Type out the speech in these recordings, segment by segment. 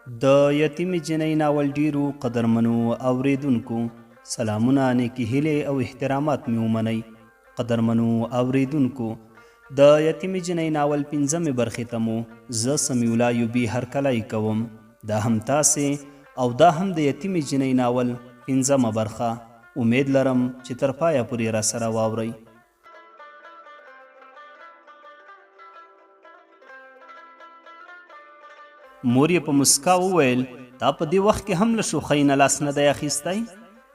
د یتیمې جنۍ ناول ډیرو قدرمنو اوریدونکو سلامونه، نیکې هیلې او احترامات مې ومنئ. قدرمنو اوریدونکو، د یتیمې جنۍ ناول 5مې برخې ته مو زه سمیع الله ایوبي هرکلی کوم. دا هم تاسې او دا هم د یتیمې جنۍ ناول 5مه برخه. امید لرم چې تر پایه پورې را سره واورئ. مور یې په مسکا وویل، تا په دې وخت کې هم له شوخۍ نه لاس نه دی اخیستی؟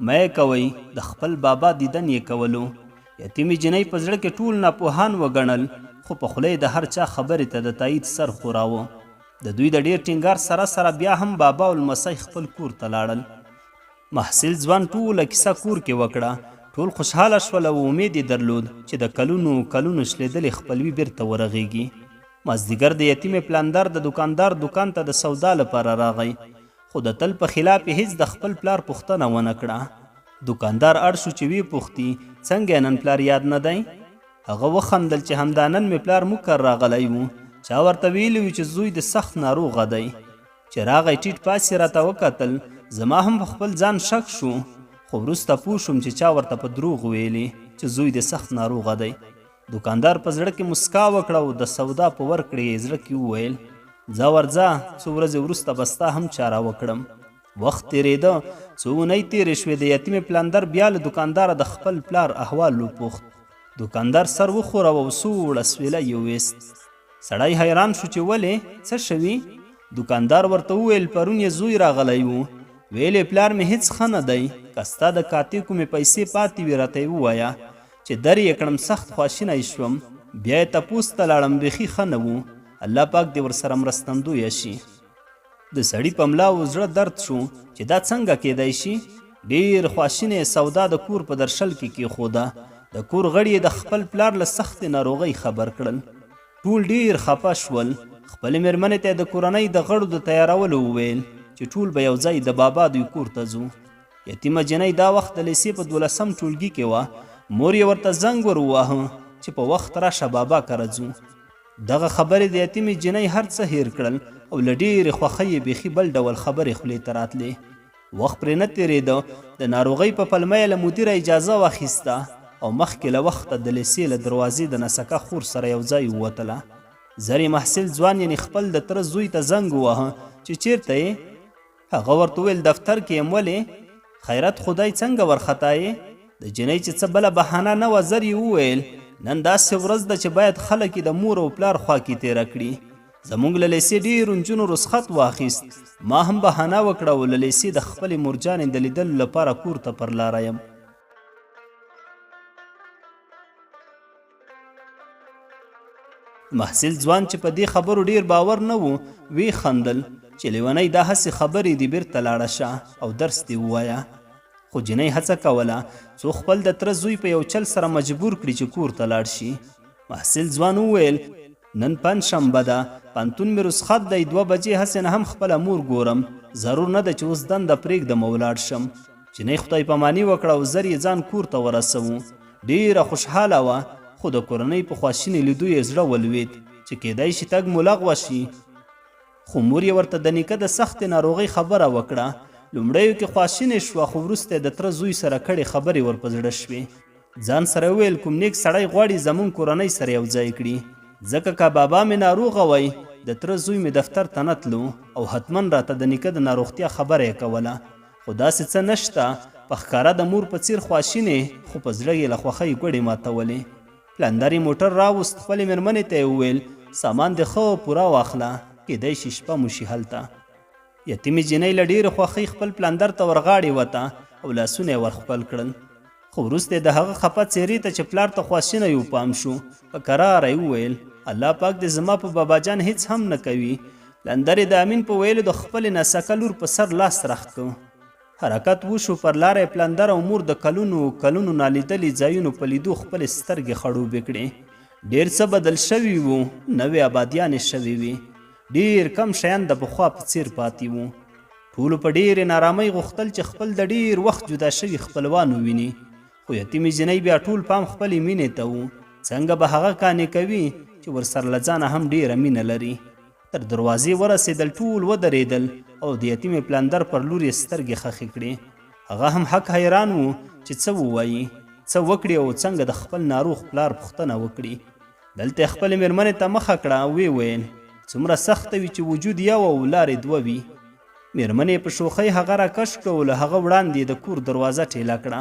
مه یې کوئ، د خپل بابا دیدن یې کولو. یتیمې جنۍ په زړه کې ټول ناپوهان وګڼل، خو په خوله یې د هر چا خبرې ته د تایید سر خوراوه. د دوی د ډیر ټینګار سره بیا هم بابا او لمسی خپل کور ته لاړل. محصل ځوان ټوله کیسه کور کې وکړه. ټول خوشحاله شول او امید یې درلود چې د کلونو شلېدلې خپلوي بیرته ورغېږي. مازدیګر د یتیمې پلاندار د دوکاندار دوکان ته د سودا لپاره راغی، خو د تل په خلاف هیڅ د خپل پلار پوښتنه ونه کړه. دوکاندار اړ شو چې وی پوښتي، څنګه نن پلار یاد نه دی؟ هغه وخندل چې همدا نن مې پلار موکر راغلی و. چا ورته ویلي و چې زوی د سخت ناروغه دی. چې راغی ټیټ پاسې راته وکتل، زما هم په خپل ځان شک شو، خو وروسته پوه شوم چې چا ورته په دروغ ویلي چې زوی د سخت ناروغه دی. دوکاندار په زړه کې مسکا وکړه او د سودا په ورکړې یې زړه کې وویل، ځه ورځه، څو ورځې وروسته به ستا هم چاره وکړم. وخت تېرېده، څو اونۍ تېرې شوې. د یتیمې پلاندار بیا له دوکانداره د خپل پلار احوال وپوښت. دوکاندار سر وښوراوه او سوړه سویله یې ویست. سړی حیران شو چې ولې، څه شوي؟ دوکاندار ورته وویل، پرون یې زوی راغلی و، ویلې پلار مې هېڅ ښه نه دی، که ستا د کاتې کومې پیسې پاتې وي راته یې ووایه. چې در یې کړم سخت خواشینی شوم، بیا یې تپوس ته لاړم، بیخي ښه نه و. الله پاک دې ورسره مرستندویه شي. د سړي په ملا و زړه درد شو چې دا څنګه کیدی شي. ډېر خواشینی سودا د کور په درشل کې کېښوده. د کور غړي یې د خپل پلار له سختې ناروغۍ خبر کړل. ټول ډېر خفه شول. خپلې مېرمنې ته یې د کورنۍ د غړو د تیارولو وویل چې ټول به یو ځای د بابا دوی کور ته ځو. یتیمه جنۍ دا وخت د لیسې په 12 ټولګي کې وه. مور یې ورته زنګ ور وواهه چې په وخت راشه، بابا کره ځو. دغه خبرې د یتیمې جنۍ هر څه هیر کړل او له ډېرې خوښۍ یې بیخي بل ډول خبرې خولې ته راتلې. وخت پرې نه تېرېده. د ناروغۍ په پلمه یې له مدیره اجازه واخیسته او مخکې له وخته د لیسې له دروازې د نسکه خور سره یو ځای ووتله. زرې محصل ځوان یعنې خپل د تره زوی ته زنګ وواهه چې چیرته یې؟ هغه ورته وویل، دفتر کې یم. ولې؟ خیرت خدای څنګه ورخطا یې؟ د جنۍ چې څه بله بهانه نه وه، زر یې وویل، نن داسې ورځ ده چې باید خلک یې د مور او پلار خوا کې تېره کړي. زموږ له لیسې ډېرو نجونو رخصت واخیست. ما هم بهانه وکړه او له لیسې د خپلې مورجانې د لیدلو لپاره کور ته پر لاره یم. محصل ځوان چې په دې خبرو ډېر باور نه و، وی خندل چې لیونۍ دا هسې خبرې دې بیرته لاړه شه او درس دې ووایه. خو جنۍ هڅه کوله څو خپل د تره زوی په یو چل سره مجبور کړي چې کور ته لاړ شي. محصل ځوان وویل، نن پنجشنبه ده، پوهنتون مې رخصت دی، 2 بجې هسې نه هم خپله مور ګورم. ضرور نه ده چې اوس دنده پرېږدم او ولاړ شم. جنۍ خدای پاماني وکړه او زر یې ځان کور ته ورسوو. ډېره خوشحاله وه، خو د کورنۍ په خواشینې لیدو یې زړه ولوېد چې کیدای شي تګ مو لغوه شي. خو مور یې ورته د نیکه د سختې ناروغۍ خبره وکړه. لومړیو کې خواشینې شوه، خو وروسته یې د تره زوی سره کړې خبرې ور په زړه شوې. ځان سره ویل، کوم نیک سړی غواړي زموږ کورنۍ سره یو ځای کړي، ځکه که بابا مې ناروغه وی، د تره زوی مې دفتر ته نه تلو او حتما راته د نیکه د ناروغتیا خبره یې کوله. خو داسې څه نشته. په ښکاره د مور په څیر خواشینې، خو په زړه یې له خوښۍ ګوډې ماتولې. پلاندار یې موټر راوست. خپلې مېرمنې ته یې وویل، سامان دې ښه پوره واخله، کیدای شي شپه مو شي هلته. یتیمې جنۍ له ډېرې خوښۍ خپل پلاندر ته ورغاړې وته او لاسونه یې ورخپل کړل. خو وروسته یې د هغه خفه څېرې ته چې پلار ته خواشینی وپام شو، په کراره یې وویل، الله پاک دې زما په باباجان هېڅ هم نه کوي. پلاندر یې د امین په ویلو د خپلې ناسکه لور په سر لاس رخ کړ. حرکت وشو. پر لاره یې پلاندر او مور د کلونو نالیدلي ځایونو په لیدو خپلې سترګې خړوبې کړې. ډېر څه بدل شوي وو، نوې آبادیانې شوې وې. ډېر کم شیان د پخوا په څیر پاتې وو. ټولو په ډېرې نارامۍ غوښتل چې خپل د ډېر وخت جدا شوي خپلوان وویني. خو یتیمې جنۍ بیا ټول پام خپلې مینې ته و. څنګه به هغه کانې کوي چې ورسره له ځانه هم ډېره مینه لري. تر دروازې ورسېدل، ټول ودرېدل او د یتیمې پلندر پر لور یې سترګې خښې کړې. هغه هم حق حیران و چې څه ووایي، څه وکړي او څنګه د خپل ناروغ پلار پوښتنه وکړي. دلته یې خپلې مېرمنې ته مخه کړه او ویې ویل څومره سخته وي چې وجود یو او لارې دوه وي. مېرمنې په شوخۍ هغه راکش کړه او له هغه وړاندې د کور دروازه ټیله کړه.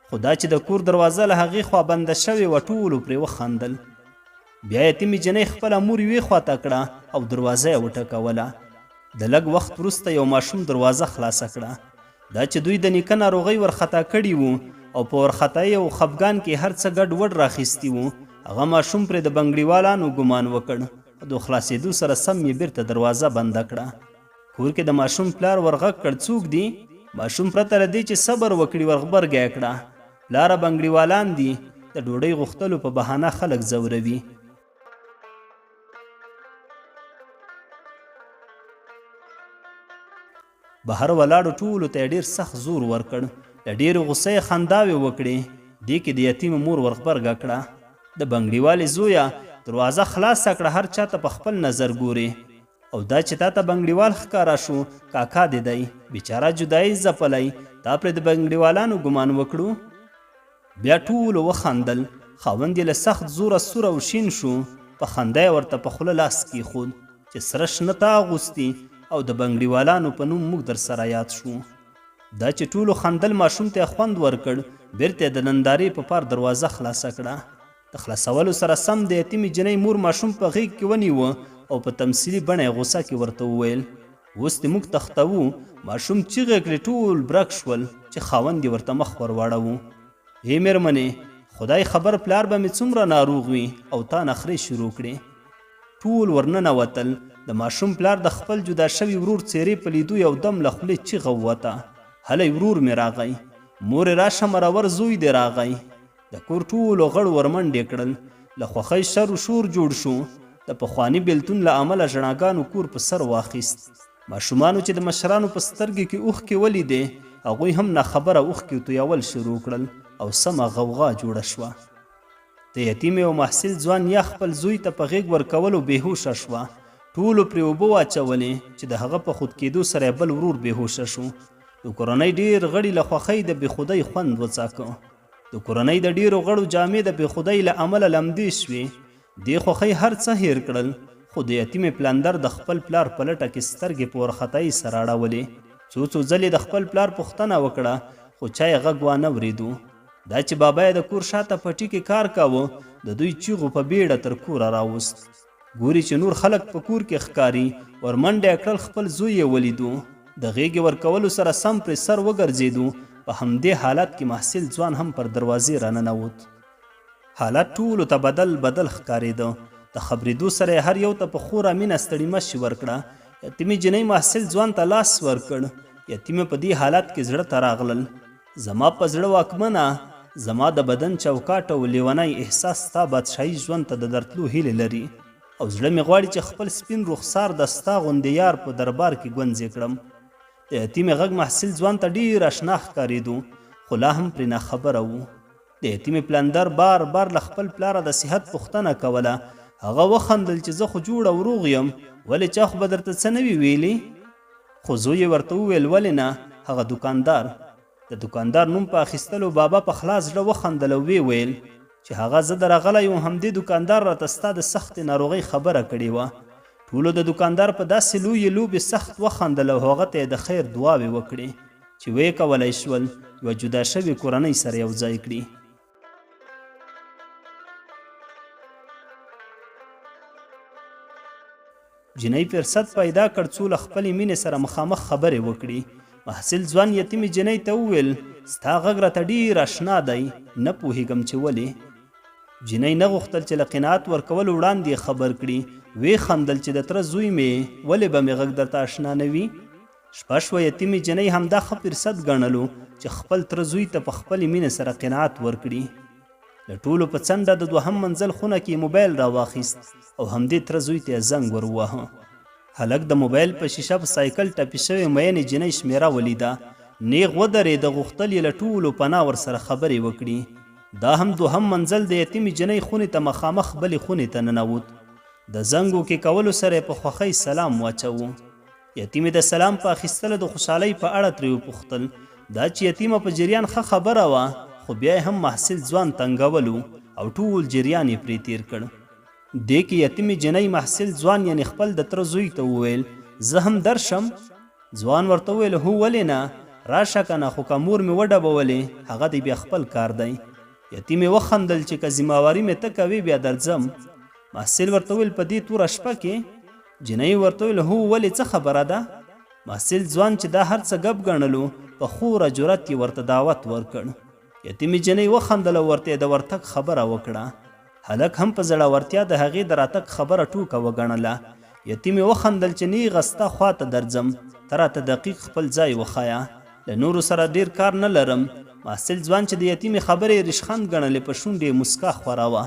خو دا چې د کور دروازه له هغې خوا بنده شوې وه ټولو پرې وخندل. بیا یتیمې جنۍ خپله مور یوې خواته کړه او دروازه یې وټکوله. د لږ وخت وروسته یو ماشوم دروازه خلاصه کړه. دا چې دوی د نیکه ناروغۍ ورخطا کړي وو او په ورخطایۍ او خفګان کې هر څه ګډ وډ راخیستي وو، هغه ماشوم پرې د بنګړیوالانو ګمان وکړ. د خلاصېدو سره سم یې بیرته دروازه بنده کړه. کور کې د ماشوم پلار ورغږ کړ څوک دي؟ ماشوم پرته له دې چې صبر وکړي ورغبرګی کړه پلاره بنګړیوالان دي، د ډوډۍ غوښتلو په بهانه خلک ځوروي. بهر ولاړو ټولو ته یې ډېر سخت زور ورکړ. له ډېرې غوسه یې خنداوې وکړې. دې کې د یتیمې مور ورغبرګه کړه. د بنګړیوالې زویه دروازه خلاصه کړه، هر چا ته په خپل نظر ګورې. او دا چې تا ته بنګړیوال ښکاره شو کاکا دې دی، بیچاره جدایي ځپلی، تا پرې د بنګړیوالانو ګمان وکړو. بیا ټولو وخندل. خاوند یې له سخت زوره سور او شین شو. په خندا یې ورته په خوله لاس کېښود چې سره شنه تا اغوستي او د بنګړیوالانو په نوم موږ در سره یاد شو. دا چې ټولو خندل ماشوم ته خوند ورکړ. بیرته یې د نندارې په پار دروازه خلاصه کړه. د خلاصولو سره سم د یتیمې جنۍ مور ماشوم په غېږ کې ونیوه او په تمثیلي بڼه یې غوسه کې ورته وویل اوس دې موږ تختوو. ماشوم چیغې کړې ټول برک شول چې خاوند یې ورته مخ ور واړوو. ای مېرمنې، خدای خبر پلار به مې څومره ناروغ وي او تا نخرې شروع کړې. ټول ورننوتل. د ماشوم پلار د خپل جدا شوي ورور څېرې په لیدو یو دم له خولې چیغه ووته، هلی ورور مې راغی، مورې راشه مرور زوی دې راغی. د کور ټولو غړو ورمنډې کړل. له خوښۍ شر و شور جوړ شو. د پخواني بېلتون له امله ژړاګانو کور په سر واخیست. ماشومانو چې د مشرانو په سترګې کې اوښکې ولیدې، هغوی هم ناخبره اوښکې تویول شروع کړل او سمه غوغا جوړه شوه. د یتیمې او محصل ځوان یا خپل زوی ته په غېږ ورکولو بېهوشه شوه. ټولو پرې اوبه واچولې چې د هغه په خود کېدو سره بل ورور بېهوشه شو. د کورنۍ ډېر غړي له خوښۍ د بېخودۍ خوند وڅاکه. د کورنۍ د ډېرو غړو جامې د بېخودۍ له امله لمدې شوې. دې خوښۍ هر څه هېر کړل، خو د یتیمې پلندر د خپل پلار په لټه کې سترګې په ورختایۍ سره اړولې. څو ځلې د خپل پلار پوښتنه وکړه، خو چا یې غږ وانه اورېدو. دا چې بابا یې د کور شاته پټي کې کار کاوه، د دوی چیغو په بیړه تر کوره راوست. ګوري چې نور خلک په کور کې ښکاري، ورمنډه کړل. خپل زوی یې ولیدو. د غېږې ورکولو سره سم پرې سر وګرځېدو. په همدې حالت کې محصل ځوان هم پر دروازې راننوت. حالت ټولو ته بدل بدل ښکارېده. د خبرېدو سره یې هر یو ته په خوره مینه ستړي مشي ورکړه. یتیمې جنۍ محصل ځوان ته لاس ورکړ. یتیمې په دې حالت کې زړه ته راغلل. زما په زړه واکمنه، زما د بدن چوکاټ او لیونی احساس ستا بادشاهي ژوند ته د درتلو هیلې لري او زړه مې غواړي چې خپل سپین رخسار د ستا غوندې یار په دربار کې ګونځې کړم. د یتیمې غږ محصل ځوان ته ډېر اشنا ښکارېدو، خو لا هم پرې ناخبره و. د یتیمې پلندر بار بار له خپل پلاره د صحت پوښتنه کوله. هغه وخندل چې زه خو جوړ او روغ یم، ولې چا خو به درته څه نه وي ویلي؟ خو زوی یې ورته وویل ولې نه؟ هغه دوکاندار. د دوکاندار نوم په اخیستلو بابا په خلاص زړه وخندل او ویې ویل چې هغه زه درغلی یم، همدې دوکاندار راته ستا د سختې ناروغۍ خبره کړې وه. ټولو د دوکاندار په داسې لویې لوبې سخت وخندل او هغه ته یې د خیر دعاوې وکړې چې ویې کولی شول یوه جدا شوې کورنۍ سره یو ځای کړي. جنۍ فرصت پیدا کړ څو له خپلې مینې سره مخامخ خبرې وکړي. محصل ځوان یتیمې جنۍ ته وویل ستا غږ راته ډېر اشنا دی، نه پوهېږم چې ولې. جنۍ نه غوښتل چې له قناعت ورکولو وړاندې خبر کړي. ویې خندل چې د تره زوی مې، ولې به مې غږ درته اشنا نه وي؟ شپه شوه. یتیمې جنۍ همدا ښه فرصت ګڼلو چې خپل تره زوی ته په خپلې مینې سره قناعت ورکړي. د ټولو په څنډه د دوهم منزل خونه کې موبایل راواخیست او همدې تره زوی ته یې زنګ ور وواهه. هلک د موبایل په شیشه په سایکل ټپي شوې مینې جنۍ شمېره ولیده. نیغ ودرېده، غوښتل یې له ټولو پناه ورسره خبرې وکړي. دا هم دوهم منزل د یتیمې جنۍ خونې ته مخامخ بلې خونې ته ننوت. د زنګ وکې کولو سره یې په خوښۍ سلام واچوو. یتیمې د سلام په اخیستلو د خوشحالۍ په اړه ترې وپوښتل. دا چې یتیمه په جریان ښه خبره وه، خو بیا هم محصل ځوان تنګولو او ټول جریان یې پرې تیر کړ. دې کې یتیمې جنۍ محصل ځوان یعنې خپل د تره زوی ته وویل زه هم درشم. ځوان ورته وویل هو ولې نه، راشه که نه، خو که مور مې وډبولې هغه دی بیا خپل کار دی. یتیمې وخندل چې که ذمهواري مې ته کوې بیا درځم. محصل ورته وویل په دې توره شپه کې؟ جنۍ ورته وویل هو ولې څه خبره ده؟ محصل ځوان چې دا هر څه ګپ ګڼلو په خوره جرأت یې ورته دعوت ورکړ. یتیمې جنۍ وخندل او ورته د ورتګ خبره وکړه. هلک هم په زړورتیا د هغې د راتګ خبره ټوکه وګڼله. یتیمې وخندل چې نیغه ستا خواته درځم، ته راته دقیق خپل ځای وښایه، له نورو سره ډیر کار نه لرم. محصل ځوان چې د یتیمې خبرې ریشخند ګڼلې په شونډې یې مسکا خوراوه.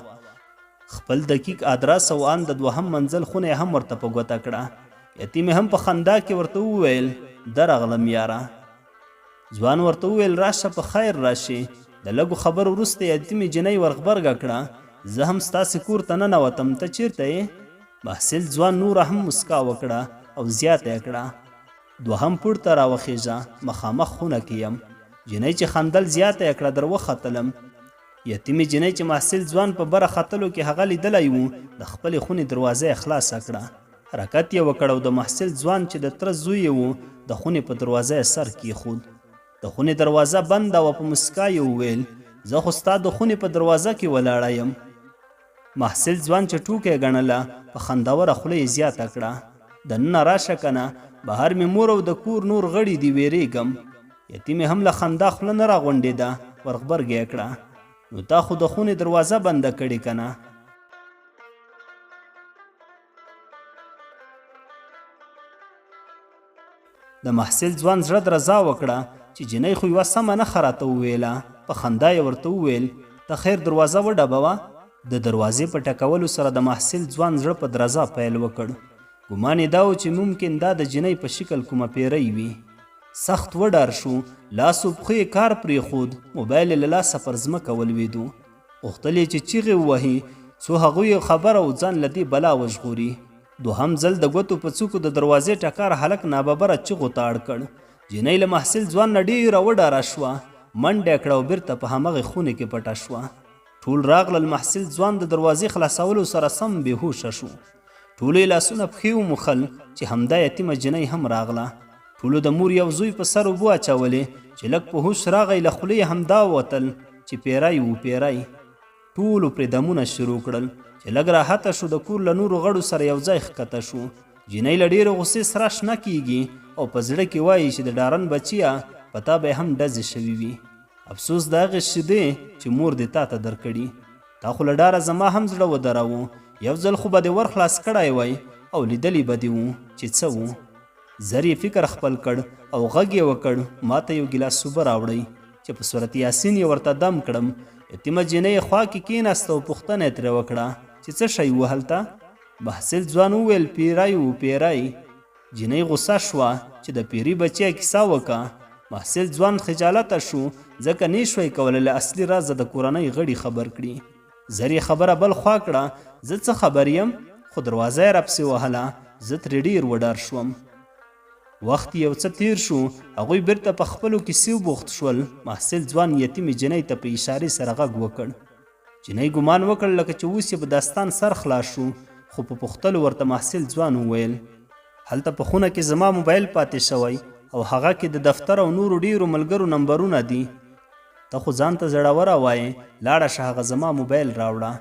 خپل دقیق ادرس او ان د دوهم منزل خونه هم ورته په ګوته کړه. یتیمې هم په خندا کې ورته وویل درغلم یاره. ځوان ورته وویل راشه په خیر راشي. د لږو خبرو وروسته یتیمې جنۍ ورغبرګه کړه زه هم ستاسې کور ته ننوتم، ته چیرته یې؟ محصل ځوان نوره هم مسکا وکړه او زیاته یې کړه دوهم پوړ ته راوخیژه، مخامخ خونه کې یم. جنۍ چې خندل زیاته یې کړه در وختلم. یتیمې جنۍ چې محصل ځوان په بره ختلو کې هغه لیدلی و د خپلې خونې دروازه یې خلاصه کړه. حرکت یې وکړ او د محصل ځوان چې د تره زوی و د خونې په دروازه یې سر کېښود. د خونې دروازه بنده وه. په مسکا یې وویل زه خو ستا د خونې په دروازه کې ولاړه یم. محصل ځوان چې ټوکه یې ګڼله په خندوره خوله یې زیاته کړه دننه راشه که نه، بهر مې مور او د کور نور غړي دي ویرېږم. یتیمې هم له خندا خوله نه راغونډېده، ورغبرګه یې کړه نو تا خو د خونې دروازه بنده کړې که نه؟ د محصل ځوان زړه درزا وکړه چې جنۍ خو یوه سمه نښه راته وویله. په خندا یې ورته وویل ته خیر دروازه وډبوه. د دروازې په ټکولو سره د محصل ځوان زړه په درزا پیل وکړ. ګمان یې دا و چې ممکن دا د جنۍ په شکل کومه پیری وي. سخت وډار شو، لاس و پښو یې کار پرېښود، موبایل یې له لاسه پر ځمکه ولوېدو. غوښتل یې چې چیغې ووهي څو هغوی یې خبره او ځان له دې بلا وژغوري. دوهم ځل د ګوتو په څوکو د دروازې ټکار هلک ناببره چغو ته اړ کړ. جنۍ له محصل ځوان نه ډېره وډاره شوه، منډه یې کړه او بېرته په همغې خونې کې پټه شوه. ټول راغلل. محصل ځوان د دروازې خلاصولو سره سم بېهوشه شو. ټولو یې لاسونه پښې وموښل چې همدا یتیمه جنۍ هم راغله. ټولو د مور یو زوی په سر اوبه اچولې چې لږ په هوش راغی، له خولې یې همدا ووتل چې پیری و پیری. ټولو پرې دمونه شروع کړل چې لږ راحته شو. د کور له نورو غړو سره یو ځای ښکته شو. جنۍ له ډېرې غوسې سره شنه کېږي او په زړه کې وایي چې د ډارن بچیه په تا به یې هم ډزې شوي وي. افسوس د هغې شیدې چې مور دې تا ته درکړي. تا خو له ډاره زما هم زړه ودراوه. یو ځل خو به دې ور خلاص کړی وی او لیدلی به دې وو چې څه وو. زر یې فکر خپل کړ او غږ یې وکړ ما ته یو ګیلاس اوبه راوړئ چې په صورت یاسین یې ورته دم کړم. یتیمه جنۍ خوا کې کېناسته او پوښتنه یې ترې وکړه چې څه شی و هلته؟ محصل ځوان وویل پیری و پیری. جنۍ غوسه شوه چې د پیري بچی کیسه وکړه. محصل ځوان خجالته شو ځکه نه شوی کولی له اصلي رازه د کورنۍ غړي خبر کړي. زر یې خبره بل خوا کړه زه څه خبر یم، خو دروازه یې راپسې وهله. زه ترې ډېر وډار شوم. وخت یو څه تیر شو، هغوی بیرته په خپلو کیسو بوخت شول. محصل ځوان یتیمې جنۍ ته په اشارې سره غږ وکړ. جنۍ ګمان وکړ لکه چې اوس یې په داستان سر خلاص شو، خو په پوښتلو ورته محصل ځوان وویل هلته په خونه کې زما موبایل پاتې شوی او هغه کې د دفتر او نورو ډیرو ملګرو نمبرونه دي. ته خو ځان ته زړوره وایې، لاړه شه هغه زما موبایل راوړه.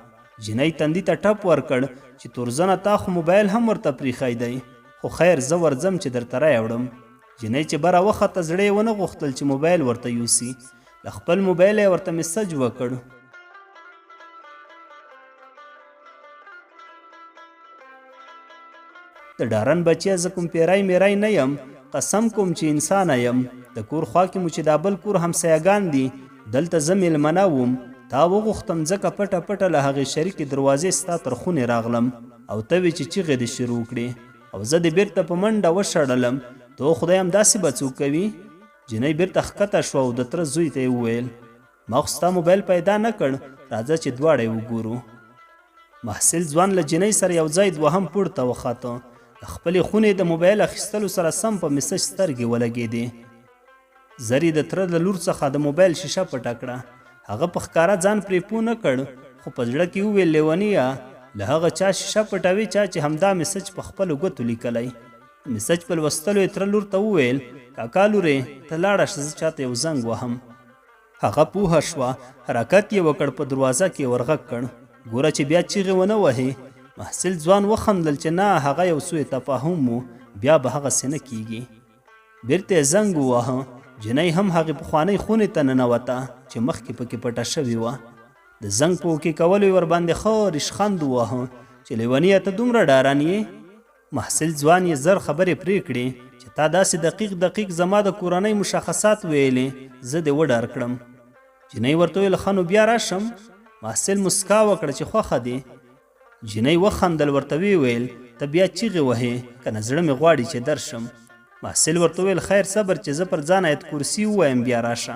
جنۍ تندي ته ټپ ورکړ چې تورزنه تا خو موبایل هم ورته پریښی دی، خو خیر زه ورځم چې درته راوړم. جنۍ چې بره وخته زړه یې ونه غوښتل چې موبایل ورته یوسي. له خپل موبایل یې ورته میسج وکړ. د ډارن بچیه زه کوم پیری میری نه یم، قسم کوم چې انسانه یم. د کور خوا کې مو چې دا بل کور همسایهګان دي، دلته زه میلمنه وم. تا وغوښتم ځکه پټه پټه له هغې شریکې دروازې ستا تر خونې راغلم او ته وې چې چیغې دې شروع کړې او زه دې بیرته په منډه وشړلم. تو خدای همداسې به څوک کوي؟ جنۍ بیرته ښکته شوه او د تره زوی ته یې وویل ما خو ستا موبایل پیدا نه کړ، راځه چې دواړه یې وګورو. محصل ځوان له جنۍ سره یو ځای دوهم پوړ ته وخاته. د خپلې خونې د موبایل اخیستلو سره سم په میسج سترګې ولګېدې. زر د تره د لور څخه د موبایل شیشه پټه کړه. هغه په ښکاره ځان پرې پوه نه کړ، خو په زړه کې وویل لیونیه له هغه چا شیشه پټوي چا چې همدا میسج په خپلو ګوتو لیکلی. میسج په لوستلو یې تره لور ته وویل کاکا لورې ته لاړه شه، زه چاته یو زنګ وهم. هغه پوهه شوه، حرکت یې وکړ، په دروازه کې ورغږ کړ. ګوره چې بیا چیغې ونه وهې. محصل ځوان وخندل چې نه، هغه یو سوء تفاهم و، بیا به هغسې نه کیږي. بیرته یې زنګ وواهه. جنۍ هم هغې پخوانۍ خونې ته ننوته چې مخکې پکې پټه شوې وه. د زنګ په اوکې کولو یې ورباندې ښه ریشخند وواهه چې لیونیه ته دومره ډارن یې. محصل ځوان یې زر خبرې پرې کړې چې تا داسې دقیق زما د کورنۍ مشخصات ویلې، زه دې وډار کړم. جنۍ ورته ویل ښه نو بیا راشم. محصل مسکا وکړه چې خوښه دې. جنۍ وخندل، ورته ویل ته بیا چیغې وهې که نه زړه مې غواړي چې درشم. محصل ورته ویل خیر صبر چې زه پر ځان آیت کرسي ووایم بیا راشه.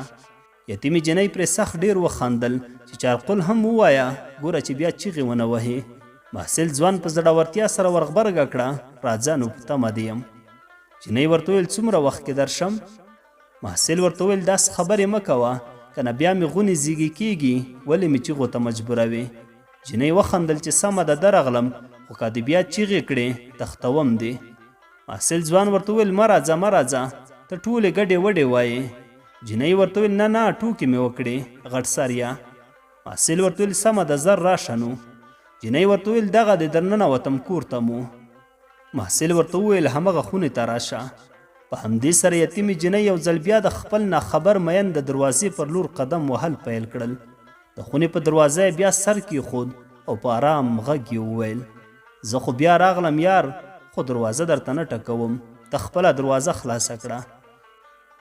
یتیمې جنۍ پرې سخت ډېر وخندل چې چارقل هم ووایه، ګوره چې بیا چیغې ونه وهې. محصل ځوان په زړورتیا سره ورغبرګه کړه راځه نو په تمه دې یم. جنۍ ورته ویل څومره وخت کې درشم. محصل ورته ویل داسې خبرې مه کوه که نه بیا مې غونې زیږې کېږي، ولې مې چیغو ته مجبوروې. جنۍ وخندل چې سمه ده درغلم، خو که دې بیا چیغې کړې تختوم دې. محصل ځوان ورته ویل مه راځه ته ټولې ګډې وډې وایې. جنۍ ورته ویل نه ټوکې مې وکړې غټ سریا. محصل ورته ویل سمه ده زر راشه نو. جنۍ ورته ویل دغه دې درننوتم کور ته مو. محصل ورته وویل همغه خونې ته راشه. په همدې سره یتیمې جنۍ یو ځل بیا د خپل ناخبر مین د دروازې پر لور قدم وهل پیل کړل. د خونې په دروازه یې بیا سر کېښود او په آرام غږ یې وویل زه خو بیا راغلم یار، خو دروازه درته نه ټکوم، ته خپله دروازه خلاصه کړه.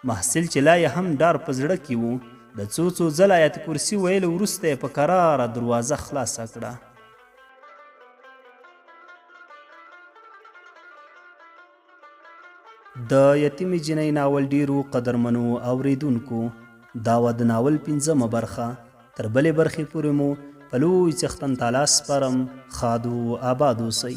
محصل چې لا یې هم ډار په زړه کې و، د څو ځله آیت کرسي ویلو وروسته یې په کراره دروازه خلاصه کړه. د یتیمې جنۍ ناول ډیرو قدرمنو اوریدونکو، دا وه د ناول 5مه برخه. تر بلې برخې پورې مو په لوی څښتن تعالی سپارم. ښاد و آباد اوسئ.